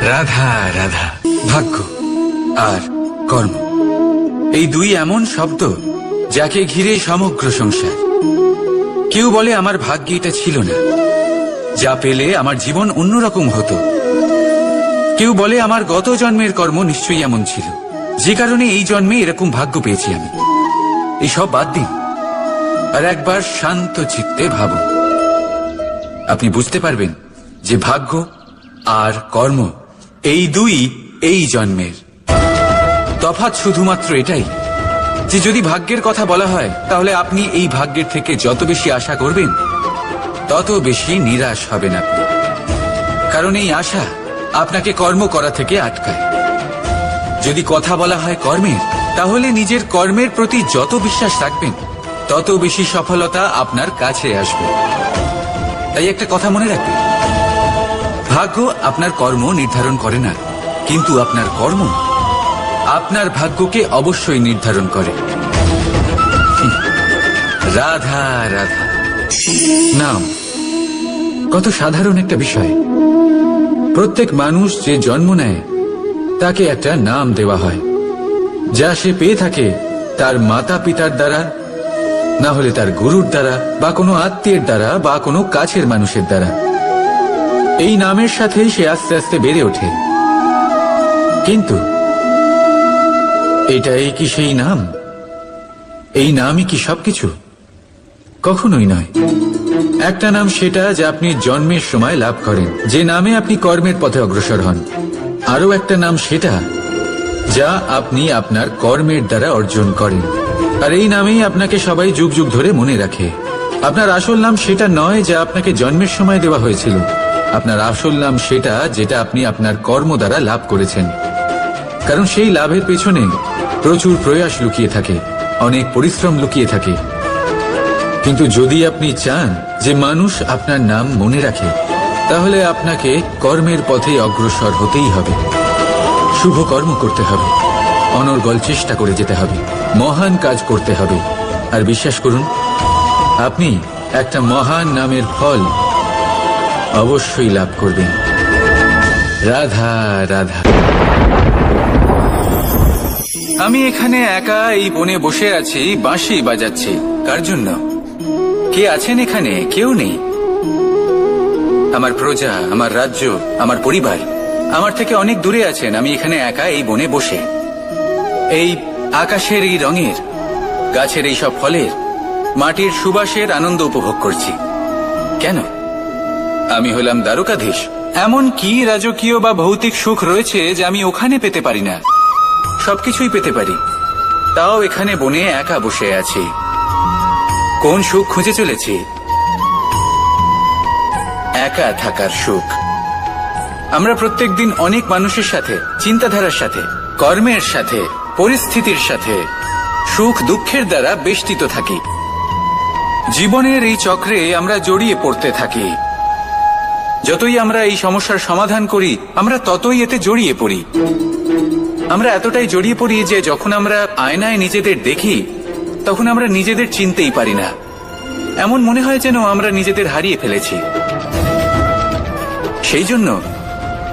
S2: রাধা রাধা। ভাগ্য আর কর্ম, এই দুই এমন শব্দ যাকে ঘিরে সমগ্র সংসার। কেউ বলে আমার ভাগ্যে এটা ছিল না, যা পেলে আমার জীবন অন্যরকম হতো। কেউ বলে আমার গত জন্মের কর্ম নিশ্চয়ই এমন ছিল, যে কারণে এই জন্মে এরকম ভাগ্য পেয়েছি আমি। এসব বাদ দিন আর একবার শান্ত চিত্তে ভাবুন। আপনি বুঝতে পারবেন যে ভাগ্য আর কর্ম এই দুই এই জন্মের। তফাৎ শুধুমাত্র এটাই যে যদি ভাগ্যের কথা বলা হয়, তাহলে আপনি এই ভাগ্যের থেকে যত বেশি আশা করবেন, তত বেশি নিরাশ হবেন আপনি, কারণ এই আশা আপনাকে কর্ম করা থেকে আটকায়। যদি কথা বলা হয় কর্মের, তাহলে নিজের কর্মের প্রতি যত বিশ্বাস রাখবেন, তত বেশি সফলতা আপনার কাছে আসবে। তাই একটা কথা মনে রাখবেন, ভাগ্য আপনার কর্ম নির্ধারণ করে না, কিন্তু আপনার কর্ম আপনার ভাগ্যকে অবশ্যই নির্ধারণ করে। রাধা রাধা নাম কত সাধারণ একটা বিষয়। প্রত্যেক মানুষ যে জন্ম নেয়, তাকে একটা নাম দেওয়া হয়, যা সে পেয়ে থাকে তার মাতা পিতার দ্বারা, না হলে তার গুরুর দ্বারা, বা কোনো আত্মীয়ের দ্বারা, বা কোনো কাছের মানুষের দ্বারা। এই নামের সাথেই সে আস্তে আস্তে বেড়ে ওঠে। কিন্তু এটাই কি সেই নাম? এই নামই কি সবকিছু? কখনোই নয়। একটা নাম সেটা যা আপনি জন্মের সময় লাভ করেন, যে নামে আপনি কর্মের পথে অগ্রসর হন। আরও একটা নাম সেটা যা আপনি আপনার কর্মের দ্বারা অর্জন করেন, আর এই নামেই আপনাকে সবাই যুগ যুগ ধরে মনে রাখে। আপনার আসল নাম সেটা নয় যা আপনাকে জন্মের সময় দেওয়া হয়েছিল। আপনার আসল নাম সেটা যেটা আপনি আপনার কর্ম দ্বারা লাভ করেছেন, কারণ সেই লাভের পেছনে প্রচুর প্রয়াস লুকিয়ে থাকে, অনেক পরিশ্রম লুকিয়ে থাকে। কিন্তু যদি আপনি চান যে মানুষ আপনার নাম মনে রাখে, তাহলে আপনাকে কর্মের পথে অগ্রসর হতেই হবে, শুভ কর্ম করতে হবে, অনর্গল চেষ্টা করে যেতে হবে, মহান কাজ করতে হবে। আর বিশ্বাস করুন, আপনি একটা মহান নামের ফল অবশ্যই লাভ করবেন। রাধা রাধা।
S1: আমি এখানে একা এই বনে বসে আছি, বাঁশি বাজাচ্ছি। কার জন্য? কে আছেন এখানে? কেউ নেই। আমার প্রজা, আমার রাজ্য, আমার পরিবার আমার থেকে অনেক দূরে আছেন। আমি এখানে একা এই বনে বসে এই আকাশের এই রঙের, গাছের এই সব ফলের, মাটির সুবাসের আনন্দ উপভোগ করছি। কেন? আমি হলাম দ্বারকাধীশ। এমন কি রাজকীয় বা ভৌতিক সুখ রয়েছে যে আমি ওখানে পেতে পারি না? সবকিছুই পেতে পারি, তাও এখানে বনে একা বসে আছি। কোন সুখ খুঁজে চলেছি? একা থাকার সুখ। আমরা প্রত্যেকদিন অনেক মানুষের সাথে, চিন্তাধারার সাথে, কর্মের সাথে, পরিস্থিতির সাথে, সুখ দুঃখের দ্বারা বেষ্টিত থাকি। জীবনের এই চক্রে আমরা জড়িয়ে পড়তে থাকি। যতই আমরা এই সমস্যার সমাধান করি, আমরা ততই এতে জড়িয়ে পড়ি। আমরা এতটাই জড়িয়ে পড়ি যে যখন আমরা আয়নায় নিজেদের দেখি, তখন আমরা নিজেদের চিনতেই পারি না। এমন মনে হয় যেন আমরা নিজেদের হারিয়ে ফেলেছি। সেই জন্য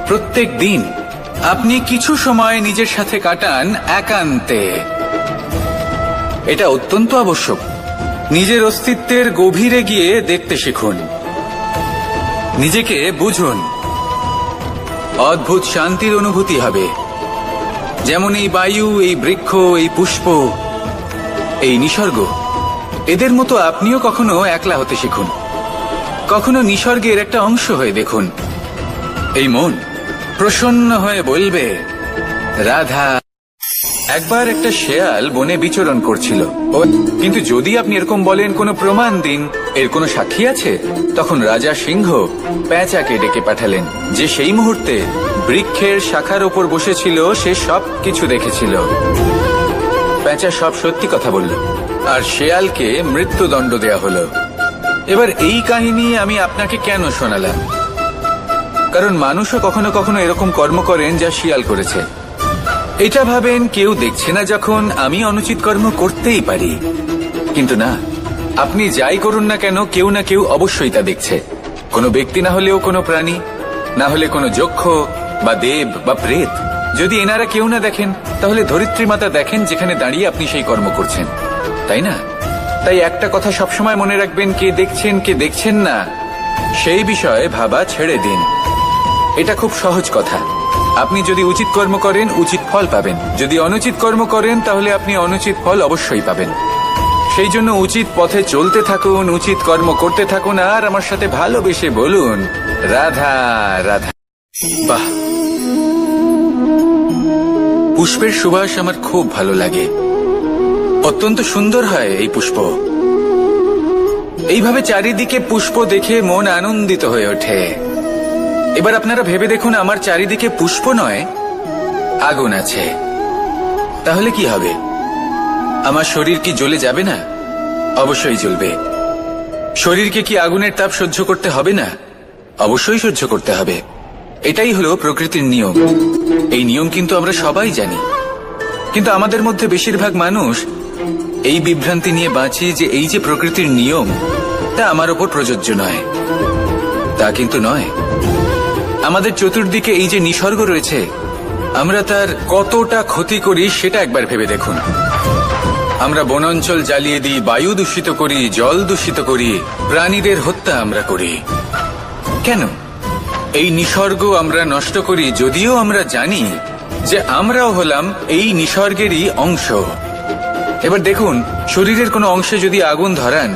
S1: প্রত্যেক দিন আপনি কিছু সময় নিজের সাথে কাটান একান্তে। এটা অত্যন্ত আবশ্যক। নিজের অস্তিত্বের গভীরে গিয়ে দেখতে শিখুন, নিজেকে বুঝুন। অদ্ভুত শান্তির অনুভূতি হবে। যেমন এই বায়ু, এই বৃক্ষ, এই পুষ্প, এই নিসর্গ, এদের মতো আপনিও কখনো একলা হতে শিখুন। কখনো নিসর্গের একটা অংশ হয়ে দেখুন। এই মন প্রসন্ন হয়ে বলবে, রাধা। একবার একটা শেয়াল বনে বিচরণ করছিল, কিন্তু যদি আপনি এরকম বলেন কোনো প্রমাণ দিন, এর কোনো সাক্ষী আছে, তখন রাজা সিংহ পেঁচাকে ডেকে পাঠালেন, যে সেই মুহূর্তে বৃক্ষের শাখার ওপর বসেছিল। সে সব কিছু দেখেছিল। পেঁচা সব সত্যি কথা বলল, আর শেয়ালকে মৃত্যুদণ্ড দেয়া হলো। এবার এই কাহিনী আমি আপনাকে কেন শোনালাম? কারণ মানুষও কখনো কখনো এরকম কর্ম করেন যা শিয়াল করেছে। এটা ভাবেন কেউ দেখছে না, যখন আমি অনুচিত কর্ম করতেই পারি। কিন্তু না, আপনি যাই করুন না কেন, কেউ না কেউ অবশ্যই তা দেখছে। কোনো ব্যক্তি না হলেও কোনো প্রাণী, না হলে কোনো যক্ষ বা দেব বা প্রেত। যদি এনারা কেউ না দেখেন, তাহলে ধরিত্রী মাতা দেখেন, যেখানে দাঁড়িয়ে আপনি সেই কর্ম করছেন, তাই না? তাই একটা কথা সবসময় মনে রাখবেন, কে দেখছেন কে দেখছেন না সেই বিষয়ে ভাবা ছেড়ে দিন। এটা খুব সহজ কথা। আপনি যদি উচিত কর্ম করেন, উচিত ফল পাবেন। যদি অনুচিত কর্ম করেন, তাহলে আপনি অনুচিত ফল অবশ্যই পাবেন। সেই জন্য উচিত পথে চলতে থাকুন, উচিত কর্ম করতে থাকুন, আর আমার সাথে ভালোবেসে বলুন, রাধা রাধা। বাহ, পুষ্পের সুবাস আমার খুব ভালো লাগে। অত্যন্ত সুন্দর হয় এই পুষ্প। এইভাবে চারিদিকে পুষ্প দেখে মন আনন্দিত হয়ে ওঠে। এবার আপনারা ভেবে দেখুন, আমার চারিদিকে পুষ্প নয়, আগুন আছে। তাহলে কি হবে? আমার শরীর কি জ্বলে যাবে না? অবশ্যই জ্বলবে। শরীরকে কি আগুনের তাপ সহ্য করতে হবে না? অবশ্যই সহ্য করতে হবে। এটাই হলো প্রকৃতির নিয়ম। এই নিয়ম কিন্তু আমরা সবাই জানি, কিন্তু আমাদের মধ্যে বেশিরভাগ মানুষ এই বিভ্রান্তি নিয়ে বাঁচি যে এই যে প্রকৃতির নিয়ম, তা আমার ওপর প্রযোজ্য নয়। তা কিন্তু নয়। আমাদের চতুর্দিকে এই যে নিসর্গ রয়েছে, আমরা তার কতটা ক্ষতি করি সেটা একবার ভেবে দেখুন। আমরা বনাঞ্চল জ্বালিয়ে দিই, বায়ু দূষিত করি, জল দূষিত করি, প্রাণীদের হত্যা আমরা করি। কেন? এই নিসর্গ আমরা নষ্ট করি, যদিও আমরা জানি যে আমরাও হলাম এই নিসর্গেরই অংশ। এবার দেখুন, শরীরের কোনো অংশে যদি আগুন ধরান,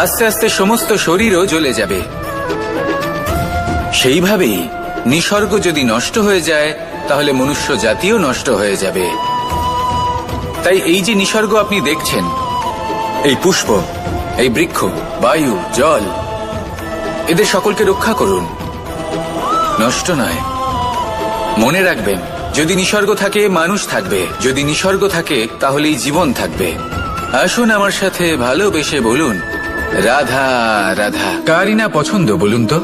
S1: আস্তে আস্তে সমস্ত শরীরও জ্বলে যাবে। সেইভাবেই নিসর্গ যদি নষ্ট হয়ে যায়, তাহলে মনুষ্য জাতিও নষ্ট হয়ে যাবে। তাই এই যে নিসর্গ আপনি দেখছেন, এই পুষ্প, এই বৃক্ষ, বায়ু, জল, এদের সকলকে রক্ষা করুন, নষ্ট নয়। মনে রাখবেন, যদি নিসর্গ থাকে মানুষ থাকবে, যদি নিসর্গ থাকে তাহলেই জীবন থাকবে। আসুন আমার সাথে ভালোবেসে বলুন, রাধা রাধা। কারই না পছন্দ বলুন তো?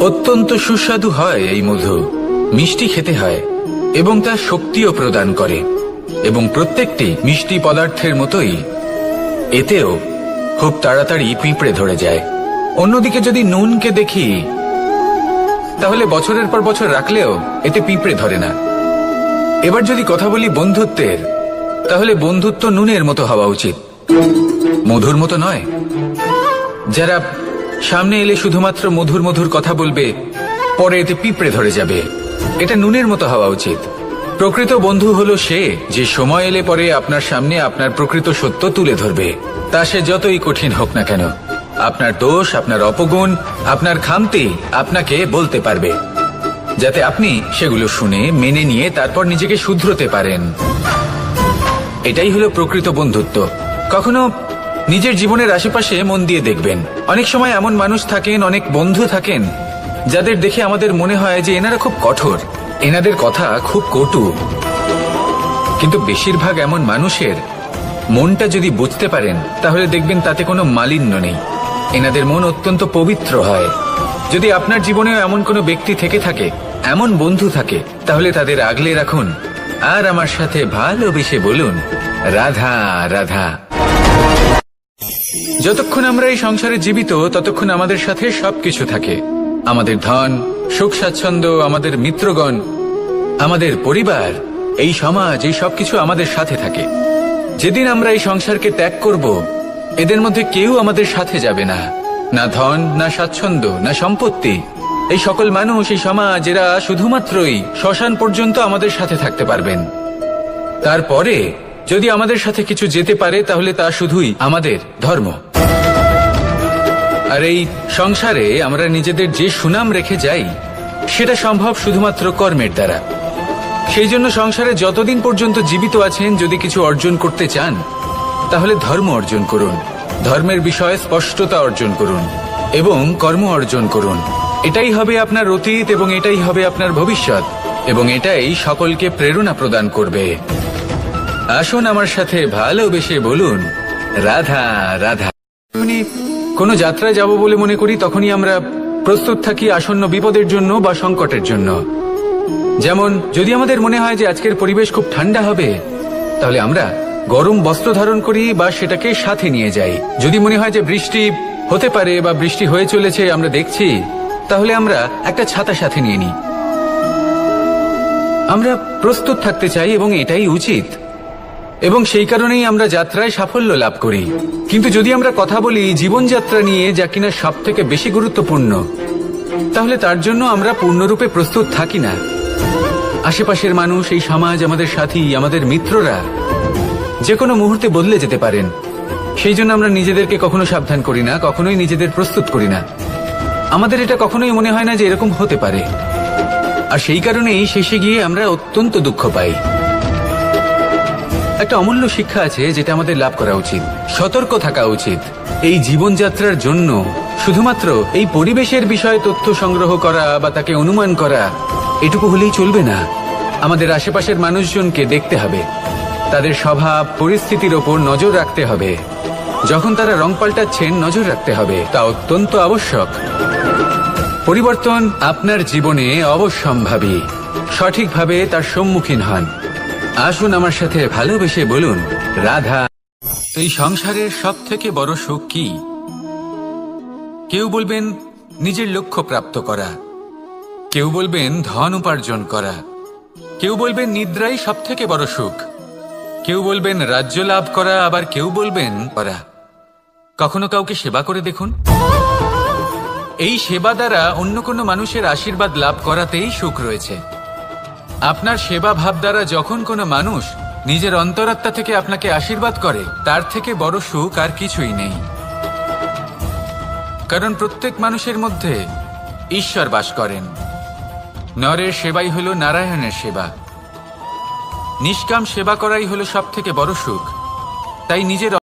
S1: অত্যন্ত সুস্বাদু হয় এই মধু, মিষ্টি খেতে হয় এবং তা শক্তিও প্রদান করে, এবং প্রত্যেকটি মিষ্টি পদার্থের মতোই এতেও খুব তাড়াতাড়ি পিঁপড়ে ধরে যায়। অন্যদিকে যদি নুনকে দেখি, তাহলে বছরের পর বছর রাখলেও এতে পিঁপড়ে ধরে না। এবার যদি কথা বলি বন্ধুত্বের, তাহলে বন্ধুত্ব নুনের মতো হওয়া উচিত, মধুর মতো নয়। যারা সামনে এলে শুধুমাত্র মধুর মধুর কথা বলবে, পরে এতে পিঁপড়ে ধরে যাবে, এটা নুনের মতো হওয়া উচিত। প্রকৃত বন্ধু হলো সে যে সময় এলে পরে আপনার সামনে আপনার প্রকৃত সত্য তুলে ধরবে, তা সে যতই কঠিন হোক না কেন। আপনার দোষ, আপনার অপগুণ, আপনার খামতি আপনাকে বলতে পারবে, যাতে আপনি সেগুলো শুনে মেনে নিয়ে তারপর নিজেকে শুধরোতে পারেন। এটাই হলো প্রকৃত বন্ধুত্ব। কখনো নিজের জীবনের আশেপাশে মন দিয়ে দেখবেন, অনেক সময় এমন মানুষ থাকেন, অনেক বন্ধু থাকেন, যাদের দেখে আমাদের মনে হয় যে এনারা খুব কঠোর, এনাদের কথা খুব কটু। কিন্তু বেশিরভাগ এমন মানুষের মনটা যদি বুঝতে পারেন, তাহলে দেখবেন তাতে কোনো মালিন্য নেই, এনাদের মন অত্যন্ত পবিত্র হয়। যদি আপনার জীবনেও এমন কোনো ব্যক্তি থেকে থাকে, এমন বন্ধু থাকে, তাহলে তাদের আগলে রাখুন আর আমার সাথে ভালোবেসে বলুন, রাধা রাধা। যতক্ষণ আমরা এই সংসারে জীবিত, ততক্ষণ আমাদের সাথে সবকিছু থাকে, আমাদের ধন, সুখ স্বাচ্ছন্দ্য, আমাদের মিত্রগণ, আমাদের পরিবার, এই সমাজ, এই সবকিছু আমাদের সাথে থাকে। যেদিন আমরা এই সংসারকে ত্যাগ করব, এদের মধ্যে কেউ আমাদের সাথে যাবে না, না ধন, না স্বাচ্ছন্দ্য, না সম্পত্তি। এই সকল মানুষ, এই সমাজ, এরা শুধুমাত্রই শ্মশান পর্যন্ত আমাদের সাথে থাকতে পারবেন। তারপরে যদি আমাদের সাথে কিছু যেতে পারে, তাহলে তা শুধুই আমাদের ধর্ম। আর এই সংসারে আমরা নিজেদের যে সুনাম রেখে যাই, সেটা সম্ভব শুধুমাত্র কর্মের দ্বারা। সেই জন্য সংসারে যতদিন পর্যন্ত জীবিত আছেন, যদি কিছু অর্জন করতে চান, তাহলে ধর্ম অর্জন করুন, ধর্মের বিষয়ে স্পষ্টতা অর্জন করুন এবং কর্ম অর্জন করুন। এটাই হবে আপনার অতীত এবং এটাই হবে আপনার ভবিষ্যৎ, এবং এটাই সকলকে প্রেরণা প্রদান করবে। আসুন আমার সাথে ভালোবেসে বলুন, রাধা রাধা। কোনো যাত্রায় যাব বলে মনে করি, তখনই আমরা প্রস্তুত থাকি আসন্ন বিপদের জন্য বা সংকটের জন্য। যেমন যদি আমাদের মনে হয় যে আজকের পরিবেশ খুব ঠান্ডা হবে, তাহলে আমরা গরম বস্ত্র ধারণ করি বা সেটাকে সাথে নিয়ে যাই। যদি মনে হয় যে বৃষ্টি হতে পারে বা বৃষ্টি হয়ে চলেছে, আমরা দেখছি, তাহলে আমরা একটা ছাতা সাথে নিয়ে নিই। আমরা প্রস্তুত থাকতে চাই এবং এটাই উচিত, এবং সেই কারণেই আমরা যাত্রায় সাফল্য লাভ করি। কিন্তু যদি আমরা কথা বলি জীবনযাত্রা নিয়ে, যা কিনা সব থেকে বেশি গুরুত্বপূর্ণ, তাহলে তার জন্য আমরা পূর্ণরূপে প্রস্তুত থাকি না। আশেপাশের মানুষ, এই সমাজ, আমাদের সাথী, আমাদের মিত্ররা যে কোনো মুহূর্তে বদলে যেতে পারেন। সেই জন্য আমরা নিজেদেরকে কখনো সাবধান করি না, কখনোই নিজেদের প্রস্তুত করি না। আমাদের এটা কখনোই মনে হয় না যে এরকম হতে পারে, আর সেই কারণেই শেষে গিয়ে আমরা অত্যন্ত দুঃখ পাই। একটা অমূল্য শিক্ষা আছে যেটা আমাদের লাভ করা উচিত, সতর্ক থাকা উচিত। এই জীবনযাত্রার জন্য শুধুমাত্র এই পরিবেশের বিষয়ে তথ্য সংগ্রহ করা বা তাকে অনুমান করা, এটুকু হলেই চলবে না। আমাদের আশেপাশের মানুষজনকে দেখতে হবে, তাদের স্বভাব পরিস্থিতির ওপর নজর রাখতে হবে। যখন তারা রং পাল্টাচ্ছেন, নজর রাখতে হবে, তা অত্যন্ত আবশ্যক। পরিবর্তন আপনার জীবনে অবশ্যম্ভাবী, সঠিকভাবে তার সম্মুখীন হন। আসুন আমার সাথে ভালোবেসে বলুন, রাধা। এই সংসারের সব থেকে বড় সুখ কি? কেউ বলবেন নিজের লক্ষ্য প্রাপ্ত করা, কেউ বলবেন ধন উপার্জন করা, কেউ বলবেন নিদ্রাই সব থেকে বড় সুখ, কেউ বলবেন রাজ্য লাভ করা, আবার কেউ বলবেন করা। কখনো কাউকে সেবা করে দেখুন, এই সেবা দ্বারা অন্য কোনো মানুষের আশীর্বাদ লাভ করাতেই সুখ রয়েছে। আপনার সেবা ভাব দ্বারা যখন কোনো মানুষ নিজের অন্তরাত্মা থেকে আপনাকে আশীর্বাদ করে, তার থেকে বড় সুখ আর কিছুই নেই। কারণ প্রত্যেক মানুষের মধ্যে ঈশ্বর বাস করেন। নরের সেবাই হলো নারায়ণের সেবা। নিষ্কাম সেবা করাই হলো সব থেকে বড় সুখ। তাই নিজের